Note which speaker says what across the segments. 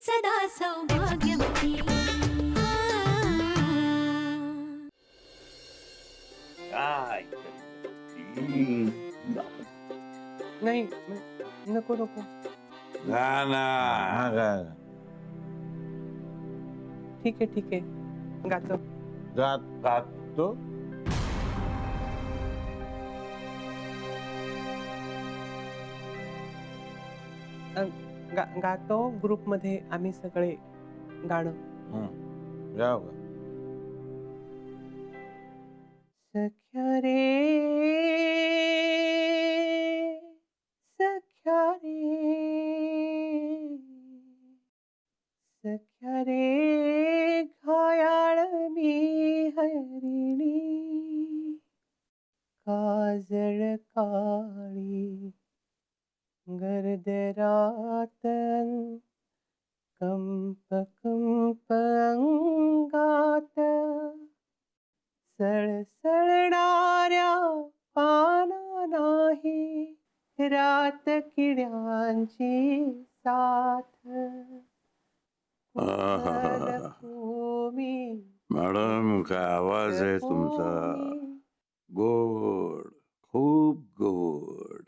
Speaker 1: सदा सौभाग्यवती.
Speaker 2: काय
Speaker 3: नाही नको नको.
Speaker 2: गाणं
Speaker 3: ठीक आहे गातो.
Speaker 2: गातो
Speaker 3: गातो ग्रुप मध्ये आम्ही सगळे गाणं.
Speaker 2: गाव
Speaker 3: सख्या रे सख्या रे सख्या रे घायाळ मी हरिणी काजळ काळी गर्दरात कंप कंप अंगात सळसळणाऱ्या पाना नाही रात किड्यांची साथ.
Speaker 2: मॅडम काय आवाज आहे तुमचा, गोड खूप गोड.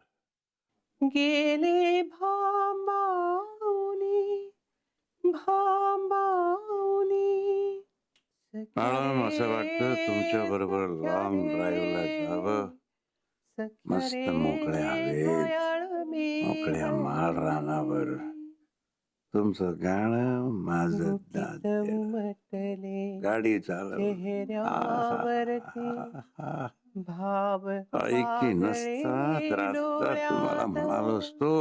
Speaker 3: गेले भांबावनी भांबावनी.
Speaker 2: मॅडम असं वाटतं तुमच्या बरोबर लॉंग ड्राईव्हला जावं. मस्त मोकळ्या हवेत मोकळ्या माळ रानावर तुमचं गाणं माझं गाडी चालवली
Speaker 3: भाव
Speaker 2: ऐकी नसता तर आता तुम्हाला म्हणालो असतो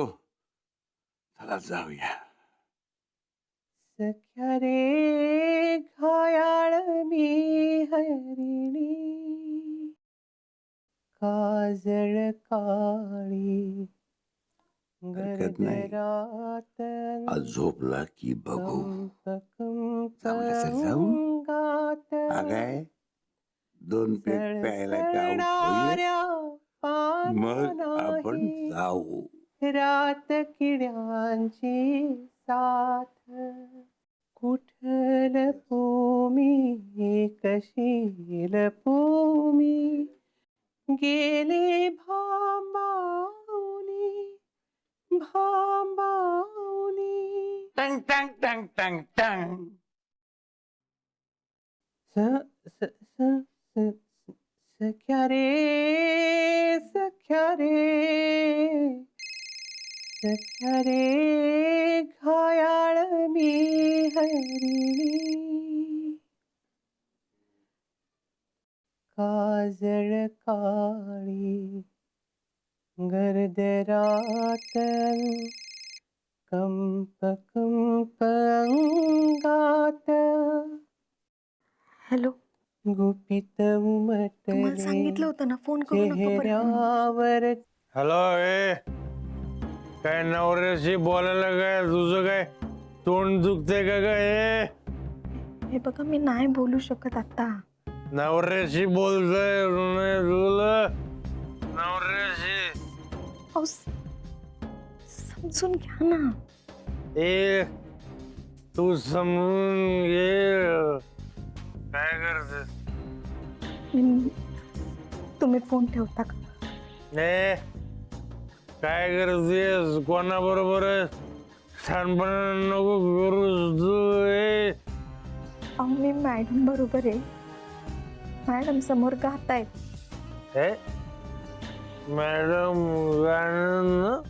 Speaker 2: चला जाऊया.
Speaker 3: सख्या रे घायाळ मी हरिणी काजळ काळी
Speaker 2: हरकत नाही.
Speaker 3: गर्दरात
Speaker 2: आज झोपला की बघू.
Speaker 3: कंप
Speaker 2: जाऊया तर जाऊ.
Speaker 3: अंगात
Speaker 2: काय 2 पेग प्यायला गाऊट होईल मग आपण जाऊ.
Speaker 3: रात किड्यांची साथ. कुठल लपूमी कशी लपूमी गेले भांबावनी भांबावनी.
Speaker 2: टंग टंग टंग टंग टंग.
Speaker 3: सख्या रे सख्या रे सख्या रे घायाळ मी हरिणी काजळ काळी गर्दरात कंप कंप अंगात
Speaker 4: हॅलो,
Speaker 3: गुपित
Speaker 4: तुम्हाला सांगितलं होतं ना फोन करू नका परत म्हणून.
Speaker 3: चेहऱ्यावर.
Speaker 5: हॅलो, ए काय नवऱ्याशी बोलायला काय तुझं काय तोंड दुखते का काय?
Speaker 4: हे बघा मी नाही बोलू शकत आता.
Speaker 5: नवऱ्याशी बोलतोय तुला नवऱ्याशी.
Speaker 4: अहो, समजून घ्या ना.
Speaker 5: ए तू समजून घे. काय करते?
Speaker 4: तुम्ही फोन ठेवता का?
Speaker 5: ए काय करतेस? कोणाबरोबर छानपणा नको करूस तू.
Speaker 4: अहो मी मॅडम बरोबर आहे. मॅडम समोर गातायत.
Speaker 5: ए मॅडम गाणं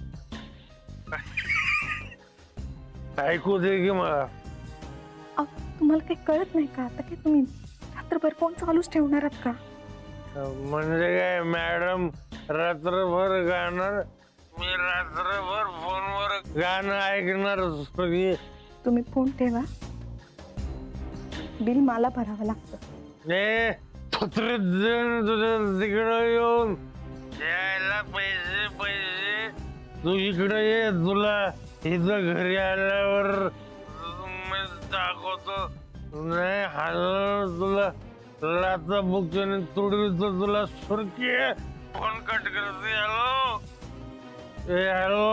Speaker 5: ऐकू दे की मला.
Speaker 4: अहो तुम्हाला काही कळत नाही का? आता काय तुम्ही रात्रभर फोन चालूच ठेवणार आहात का?
Speaker 5: म्हणजे काय मॅडम रात्रभर गाणार, मी रात्रभर फोनवर गाणं ऐकणार.
Speaker 4: तुम्ही फोन ठेवा, बिल मला भरावं लागतं.
Speaker 5: ए तुझ्या तिकडं येऊन यायला पैसे पैसे तू इकडे ये. तुला इथं घरी आल्यावर मी दाखवतो. नाही हल्लं तुला लाता बुकच्याने तुडवीतो तुला. सुरकी फोन कट करते. हॅलो ए हॅलो.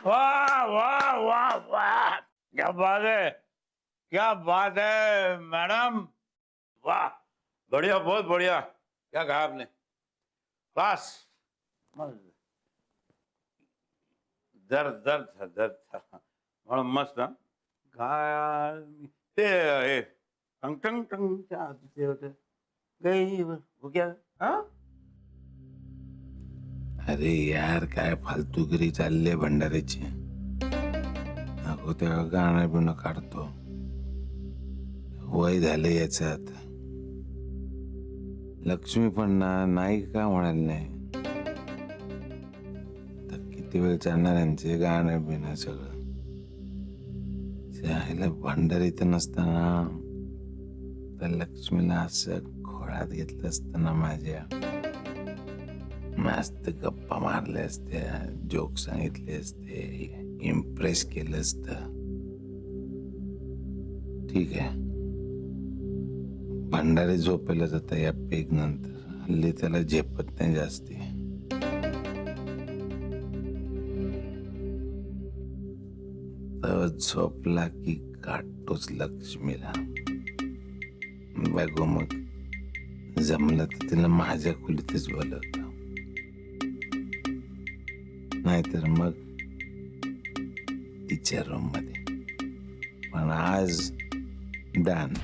Speaker 2: वाह वाह वाह वाह, क्या बात है, क्या बात है मैडम, वाह, बढ़िया, बहुत बढ़िया, क्या कहा आपने, क्लास, दर्द दर्द था, दर्द था, बड़ा मस्त हा, गाया ते टंग टंग टंग ते होते गई वो क्या हाँ? अरे यार काय फालतूगिरी चालली भंडारीची, नको तेव्हा गाणं बिणं काढतो, वय झालं याचं आता. लक्ष्मी पण नाही का म्हणाल नाही तर किती वेळ चालणार यांचे गाणं बिणं सगळं. त्याला भंडारी तर नसताना तर लक्ष्मीला असं खोळात घेतलं असताना माझ्या मस्त गप्पा मारल्या असत्या, जोक सांगितले असते, इम्प्रेस केलं असतं. ठीक आहे, भंडारी झोपेला जाता या पेग नंतर, हल्ली त्याला झेपत नाही जास्ती. तर झोपला की काटतोच लक्ष्मीला. बघू मग जमलं तर तिला माझ्या खोलीतच बोलवतो, नाहीतर मग तिच्या रूम मध्ये. पण आज done.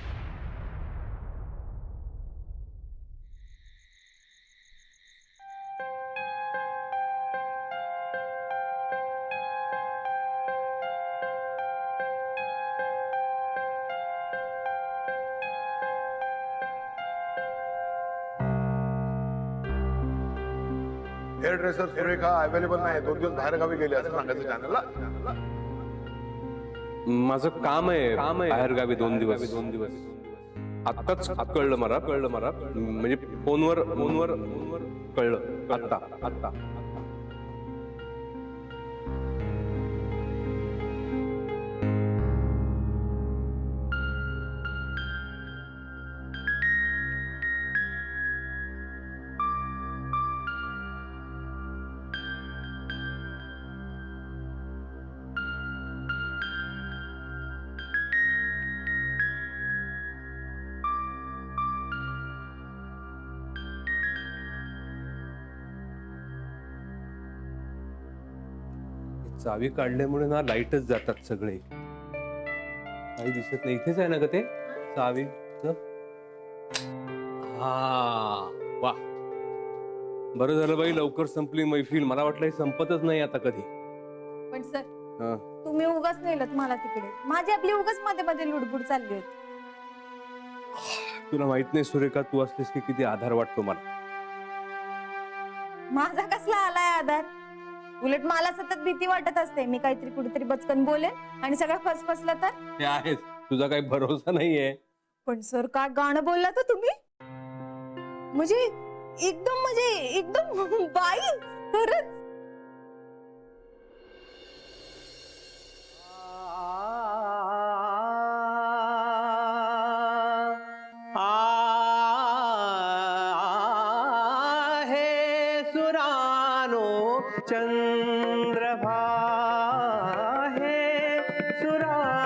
Speaker 6: Hair dresser Surekha available नाही, 2 दिवस बाहेर गावी गेले असं सांगायचं चॅनलला.
Speaker 7: माझं काम आहे बाहेर गावी 2 दिवस. आत्ताच कळलं मला म्हणजे फोनवर कळलं आत्ता. चावी काढल्यामुळे ना लाईटच जातात सगळे, काही दिसत नाही. इथेच आहे ना ग ते चावी? हा वा, बरं झालं बाई लवकर संपली मैफिल. मला वाटलं हे संपतच नाही आता कधी.
Speaker 8: पण सर तुम्ही उगाच नेलत मला तिकडे, माझी आपली उगाच मध्ये मध्ये लुडबुड चालली होती.
Speaker 7: तुला माहित नाही सुरेखा, तू असतेस की किती आधार वाटतो मला.
Speaker 8: माझा कसला आलाय आधार? उलट मला सतत भीती वाटत असते, मी काहीतरी कुठेतरी बचकन बोलेन आणि सगळं फसफसलं तर.
Speaker 7: ते आहेच, तुझा काही भरोसा नाहीये.
Speaker 8: पण सर काय गाणं बोलला तर तुम्ही, म्हणजे एकदम बाई खरंच.
Speaker 5: चंद्रभा हे सुरानो,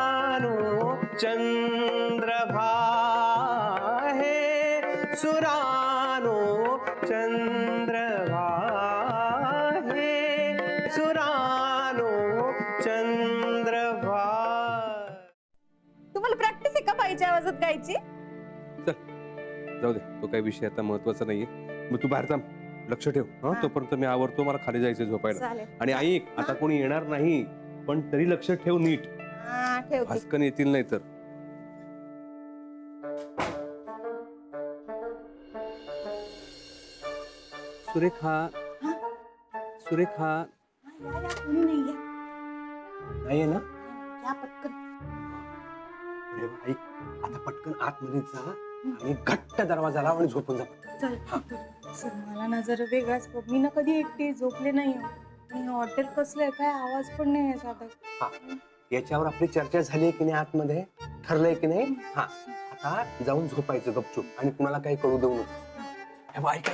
Speaker 5: चंद्रभा हे सुरानो, चंद्रभा हे सुरानो, चंद्रभा.
Speaker 8: तुम्हाला प्रॅक्टिस आहे का बाईच्या आवाजात गायची?
Speaker 7: जाऊ दे, तो काही विषय आता महत्वाचा नाहीये. मग तू बाहेर थांब, लक्ष ठेव. तोपर्यंत मी आवरतो, मला खाली जायचं झोपायला. आणि ऐक, आता कोणी येणार नाही पण तरी लक्ष ठेव नीट.
Speaker 8: ठेवते.
Speaker 7: भास्कन येतील नाही तर. सुरेखा
Speaker 8: कोणी नाही या.
Speaker 5: नाहीये ना?
Speaker 8: या पटकन.
Speaker 5: अरे वा, ऐक, आता पटकन आतमध्ये जा आणि घट्ट दरवाजा लाव आणि झोपून जा.
Speaker 8: चल. सर मला ना जरा वेगळाच, मी ना कधी एकटी झोपले नाही. आणि हॉटेल कसलंय, काय आवाज पण नाही आहे साधा.
Speaker 5: याच्यावर आपली चर्चा झाली की नाही आतमध्ये, ठरलंय की नाही? हा, आता जाऊन झोपायचं गपचूप आणि कुणाला काही कळू देऊ नको. ऐक,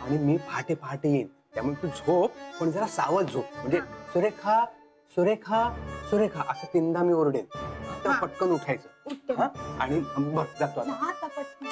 Speaker 5: आणि मी पहाटे येईन, त्यामुळे तू झोप, पण जरा सावध झोप. म्हणजे सुरेखा सुरेखा सुरेखा असं 3दा मी ओरडेन तेव्हा
Speaker 8: हा.
Speaker 5: पटकन उठायचं
Speaker 8: उठते
Speaker 5: हा? आणि बघ जातो आता.
Speaker 8: जा आता पटकन.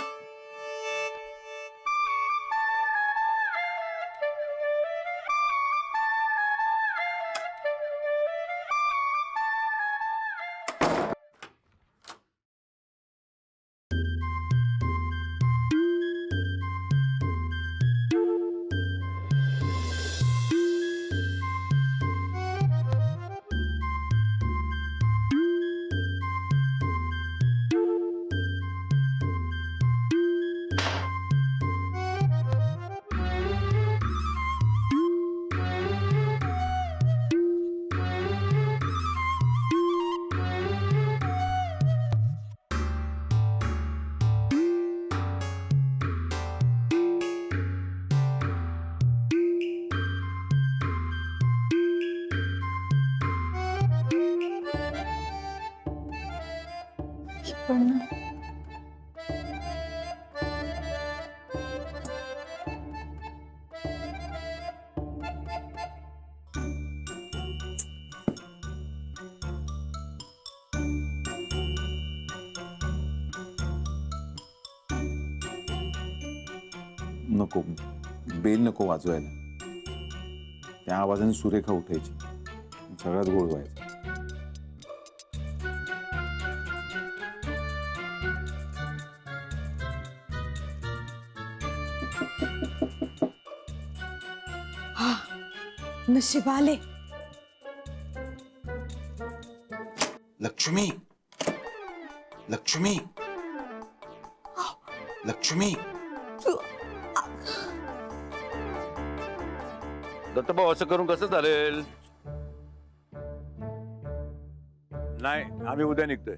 Speaker 8: पण ना,
Speaker 9: नको, बेल नको वाजवायला. त्या आवाजाने सुरेखा उठायची, सगळ्यात गोळ व्हायचा.
Speaker 8: नशीब आले.
Speaker 9: लक्ष्मी, लक्ष्मी, लक्ष्मी.
Speaker 2: दत्तभाऊ असं करून कसं चालेल? नाही, आम्ही उद्या निघतोय.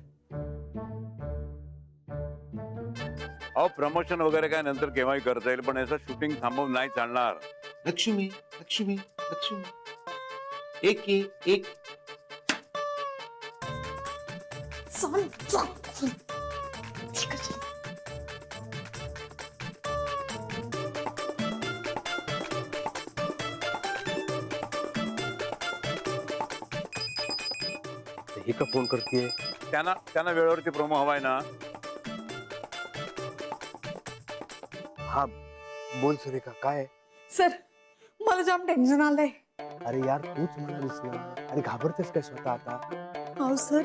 Speaker 2: अहो प्रमोशन वगैरे काय नंतर केव्हाही करता येईल, पण याचं शूटिंग थांबवून नाही चालणार.
Speaker 9: लक्ष्मी, लक्ष्मी, लक्ष्मी. एक एक
Speaker 8: चल चल. ठीक आहे.
Speaker 5: ही का फोन करते?
Speaker 2: त्यांना वेळेवरती प्रोमो हवाय ना.
Speaker 5: हा बोल सुरेखा काय?
Speaker 8: सर मला जाम टेन्शन आलंय.
Speaker 5: अरे यार तूच म्हणालीस ना आणि घाबरतेस काय स्वतः आता?
Speaker 8: हो सर.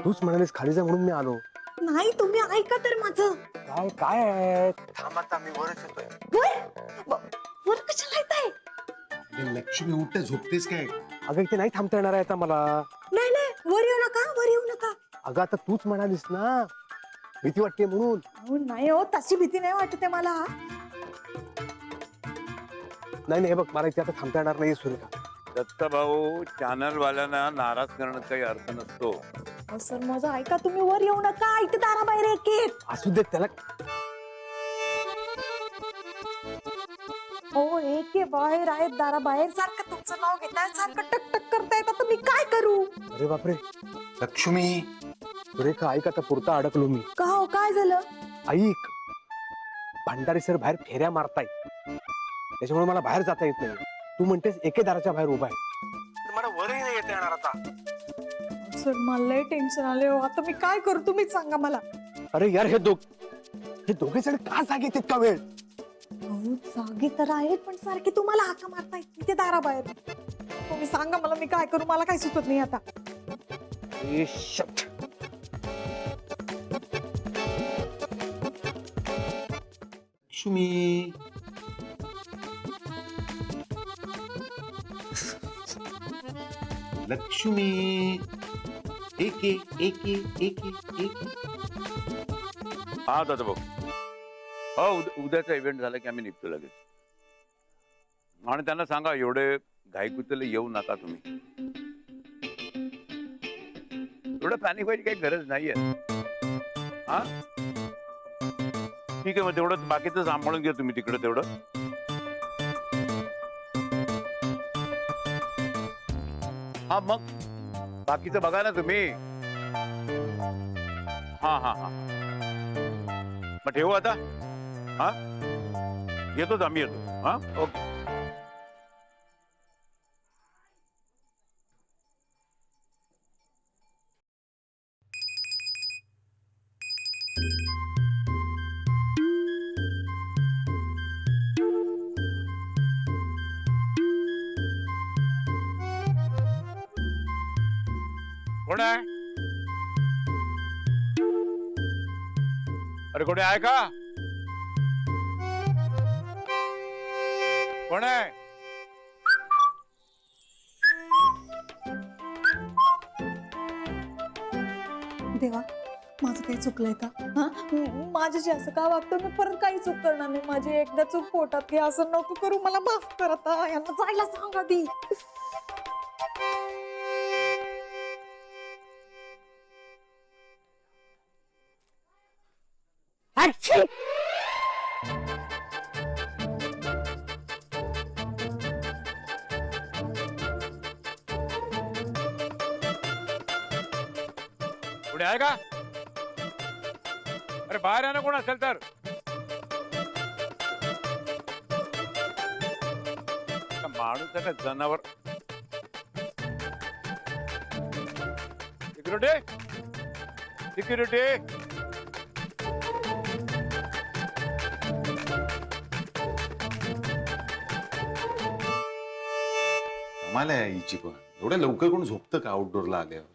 Speaker 5: तूच म्हणालीस खाली जा म्हणून मी आलो.
Speaker 8: नाही तुम्ही ऐका तर माझं.
Speaker 5: काय काय आहे? थांब आता मी वरच येतोय.
Speaker 8: वर कशाला येताय?
Speaker 9: लक्ष्मी उठते, झोपतेस काय?
Speaker 5: अगं इथे नाही थांबता येणार आहे आता मला.
Speaker 8: नाही नाही वर येऊ नका, वर येऊ नका.
Speaker 5: अगं आता तूच म्हणालीस ना भीती वाटते म्हणून.
Speaker 8: अहो नाही हो, तशी भीती नाही वाटते मला.
Speaker 5: नाही नाही हे बघ मला इथे आता थांबता येणार नाहीये सुरेखा.
Speaker 2: दत्तभाऊ चॅनल वाल्यांना नाराज करण्यात काही अर्थ नसतो.
Speaker 8: अहो सर माझं ऐका, तुम्ही वर येऊ नका. इथे दाराबाहेर एक
Speaker 5: असू दे त्याला.
Speaker 8: हो एक बाहेर आहेत, दाराबाहेर. सारखं तुमचं नाव घेताय, सारखं टक टक करतायत. आता मी काय करू?
Speaker 5: अरे बापरे
Speaker 9: लक्ष्मी.
Speaker 5: सुरेखा ऐक आता पुरता अडकलो मी.
Speaker 8: का हो काय झालं?
Speaker 5: ऐक भंडारी सर बाहेर फेऱ्या मारताय, त्याच्यामुळे मला बाहेर जाता येत नाही. तू म्हणतेस एके दाराच्या बाहेर उभा आहे, तर मला वरही नाही येता येणार आता.
Speaker 8: सर मला लय टेन्शन आले हो. आता मी काय करू तुम्हीच सांगा मला.
Speaker 5: अरे यार हे दोघे जण का जागे इतका वेळ?
Speaker 8: अहो जागी तर आहेत, पण सारखी तुम्हाला हाका मारताय इथे दाराबाहेर. तुम्ही सांगा मला, मी काय करू? मला काय सुचत नाही आता.
Speaker 5: ए, shit.
Speaker 9: लक्ष्मी. लक्ष्मी. एक एक एक.
Speaker 2: हा दत्तभाऊ. हो उद्याचा इव्हेंट झाला की आम्ही निघतो लगेच. आणि त्यांना सांगा एवढे घाईकुतीला येऊ नका तुम्ही. एवढं पॅनिक व्हायची काही गरज नाहीये. हा ठीक आहे, मग तेवढं बाकीचं सांभाळून घ्या तुम्ही तिकडे तेवढं. हा मग बाकीचं बघा ना तुम्ही. हा हा हा मग ठेवू आता. हा येतोच आम्ही येतो. हा ओके. कोण आहे? अरे कोणी आहे का? कोण आहे?
Speaker 8: देवा, माझं काही चुकलंय का? हा, माझ्याशी असं का वागतं? मी परत काही चूक करणार नाही. माझी एकदा चूक पोटात घे, असं नको करू. मला माफ कर आता. यांना जायला सांगा ती.
Speaker 2: पुढे आहे का? अरे बाहेर आहे ना कोण असेल तर. माणूस आहे का जनावर? Security, security.
Speaker 9: कमाल आहे हिची पण. एवढ्या लवकर कोण झोपतं का आउटडोअरला आल्यावर?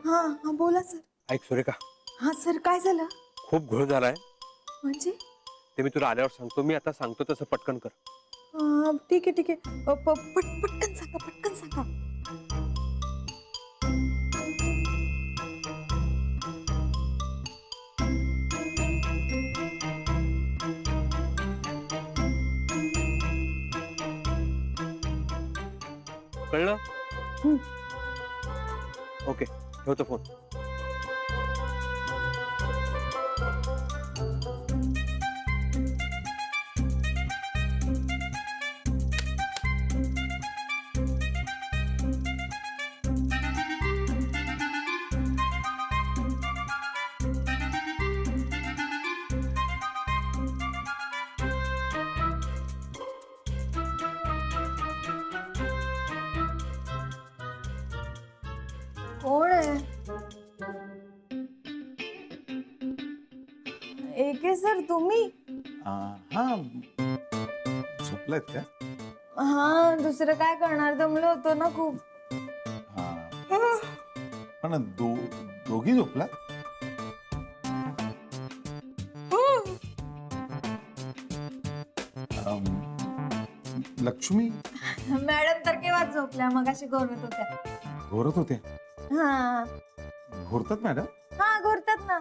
Speaker 8: हा हा, बोला सर.
Speaker 5: ऐक सुरेखा,
Speaker 8: हा सर, काय झालं?
Speaker 5: खूप घोळ झालाय.
Speaker 8: म्हणजे
Speaker 5: ते मी तुला आल्यावर सांगतो. मी आता सांगतो तसं पटकन कर.
Speaker 8: ठीक आहे ठीक आहे. पटकन सांगा, पटकन सांगा.
Speaker 5: कळलं?
Speaker 8: हं.
Speaker 5: ओके, ठेवतो फोन.
Speaker 8: कोण आहे? एके सर, तुम्ही?
Speaker 9: हा, झोपलायत का?
Speaker 8: हा, दुसरं काय करणार? दमलो होतो ना खूप.
Speaker 9: हा, पण दोघी झोपला? लक्ष्मी
Speaker 8: मॅडम तर केव्हा झोपल्या, मगाशी घोरत होत्या.
Speaker 9: घोरत होते?
Speaker 8: हा
Speaker 9: घोरतात मॅडम?
Speaker 8: हा, घोरतात ना.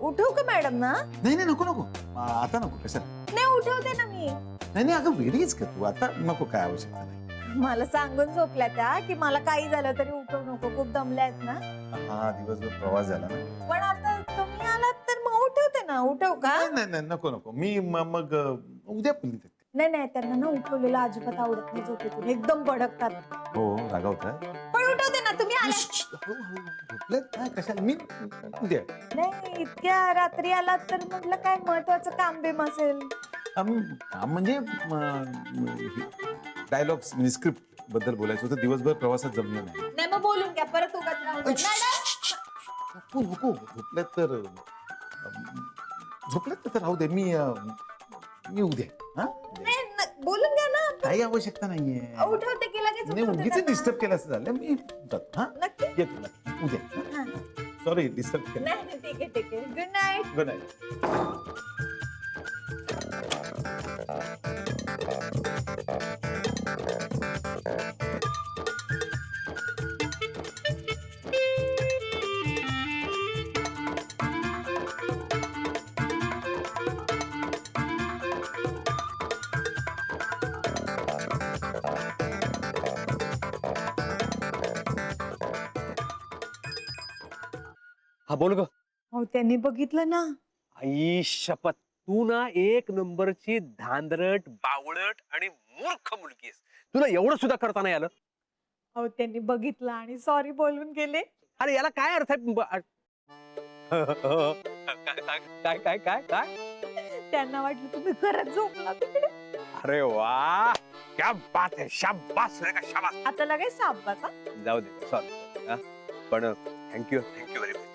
Speaker 8: उठवू का मॅडम ना?
Speaker 9: नाही नाही, नको नको, आता नको. कशाला?
Speaker 8: नाही, उठवते ना मी.
Speaker 9: नाही नाही, अगं वेळीच का तू, आता नको, काय आवश्यकता नाही.
Speaker 8: मला सांगून झोपल्या त्या की मला काही झालं तरी उठवू नको, खूप दमल्या आहेत ना.
Speaker 9: हा, दिवसभर प्रवास झाला ना.
Speaker 8: पण आता तुम्ही आलात तर मग उठवते ना. उठव का?
Speaker 9: नाही नाही, नको नको, मी मग उद्या पुन्हा येते.
Speaker 8: नाही नाही, त्यांना ना उठवलेलं अजिबात आवडत नाही. झोपेतून एकदम भडकतात.
Speaker 9: हो, रागावता.
Speaker 8: पण उठवते ना. तुम्ही आला
Speaker 9: झोपलेत ना, कशाला? मी उद्या.
Speaker 8: नाही, इतक्या रात्री आलात तर म्हटलं काय महत्वाचं काम बेम असेल.
Speaker 9: काम म्हणजे डायलॉग्स, स्क्रिप्ट बद्दल बोलायचं होतं. दिवसभर प्रवासात जमलं नाही.
Speaker 8: नाही, मग बोलून घ्या. परत उगाच राहू दे.
Speaker 9: नको नको, झोपलेत तर राहू दे. मी उद्या. हा,
Speaker 8: बोलून घ्या ना.
Speaker 9: काही आवश्यकता नाहीये.
Speaker 8: उठवते की लगेच
Speaker 9: नाही,
Speaker 8: उठवते
Speaker 9: उगीच
Speaker 8: त्यांना.
Speaker 9: डिस्टर्ब केलं असं झालं. मी जातो. हा,
Speaker 8: नक्की?
Speaker 9: येतो नक्की उद्या.
Speaker 8: हा.
Speaker 9: सॉरी, डिस्टर्ब केलं.
Speaker 8: नाही नाही, ठीक आहे ठीक आहे. Good night.
Speaker 9: Good night.
Speaker 5: हा, बोल ग.
Speaker 8: हो, त्यांनी बघितलं ना.
Speaker 5: आई शपथ, तू ना एक नंबरची धांदरट बावळट आणि मूर्ख मुलगी आहेस. तुला एवढं सुद्धा करता नाही आलं.
Speaker 8: अहो त्यांनी बघितलं आणि सॉरी बोलून गेले.
Speaker 5: अरे याला काय अर्थ आहे? काय काय काय काय?
Speaker 8: त्यांना वाटलं तुम्ही खरंच झोपला तिकडे.
Speaker 5: अरे वा, क्या बात है, शाबास सुरेखा, शाबास.
Speaker 8: आता लगेच शाबास.
Speaker 5: जाऊ दे, सॉरी. पण थँक्यू व्हेरी मच.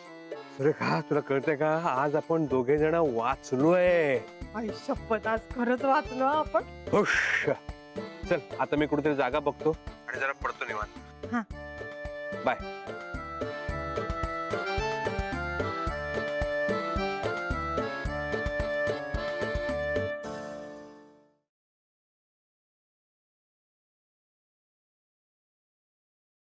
Speaker 5: सुरेखा तुला कळतंय का, आज आपण दोघे जण वाचलोय.
Speaker 8: आई शपथ, आज खरंच वाचलो आपण.
Speaker 5: खुश. चल आता मी कुठेतरी जागा बघतो आणि जरा पडतो निवांत.
Speaker 8: हा.
Speaker 5: बाय.